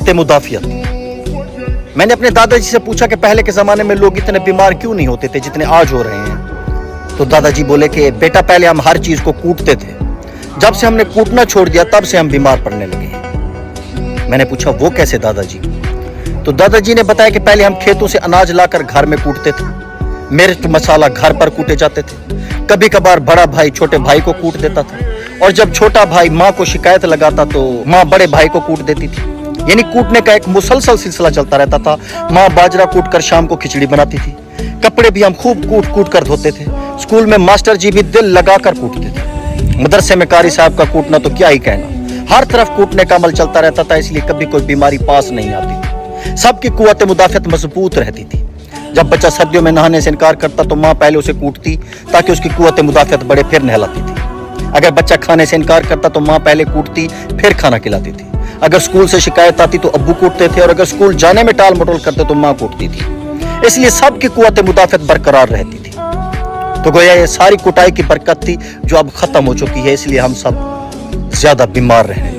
قوت مدافعت. میں نے اپنے دادا جی سے پوچھا کہ پہلے کے زمانے میں لوگ اتنے بیمار کیوں نہیں ہوتے تھے جتنے آج ہو رہے ہیں. تو دادا جی بولے کہ بیٹا پہلے ہم ہر چیز کو کوٹتے تھے, جب سے ہم نے کوٹنا چھوڑ دیا تب سے ہم بیمار پڑنے لگے ہیں. میں نے پوچھا وہ کیسے دادا جی؟ تو دادا جی نے بتایا کہ پہلے ہم کھیتوں سے اناج لا کر گھر میں کوٹتے تھے, مرچ مسالہ گھر پر کوٹے جاتے تھے, کبھی کبھار بڑا بھائی چھوٹے بھائی کو کوٹ دیتا تھا, اور جب چھوٹا بھائی ماں کو شکایت لگاتا تو ماں بڑے بھائی کو کوٹ دیتی تھی. یعنی کوٹنے کا ایک مسلسل سلسلہ چلتا رہتا تھا. ماں باجرہ کوٹ کر شام کو کھچڑی بناتی تھی, کپڑے بھی ہم خوب کوٹ کوٹ کر دھوتے تھے, اسکول میں ماسٹر جی بھی دل لگا کر کوٹتے تھے, مدرسے میں قاری صاحب کا کوٹنا تو کیا ہی کہنا, ہر طرف کوٹنے کا عمل چلتا رہتا تھا, اس لیے کبھی کوئی بیماری پاس نہیں آتی تھی. سب کی قوت مدافعت مضبوط رہتی تھی. جب بچہ سردیوں میں نہانے سے انکار کرتا تو ماں پہلے اسے کوٹتی تاکہ اس کی قوت مدافعت بڑھے, پھر نہلاتی تھی. اگر بچہ کھانے سے انکار کرتا تو ماں پہلے کوٹتی پھر کھانا کھلاتی تھی. اگر اسکول سے شکایت آتی تو ابو کوٹتے تھے, اور اگر اسکول جانے میں ٹال مٹول کرتے تو ماں کوٹتی تھی. اس لیے سب کی قوت مدافعت برقرار رہتی تھی. تو گویا یہ ساری کوٹائی کی برکت تھی جو اب ختم ہو چکی ہے, اس لیے ہم سب زیادہ بیمار رہنے لگے.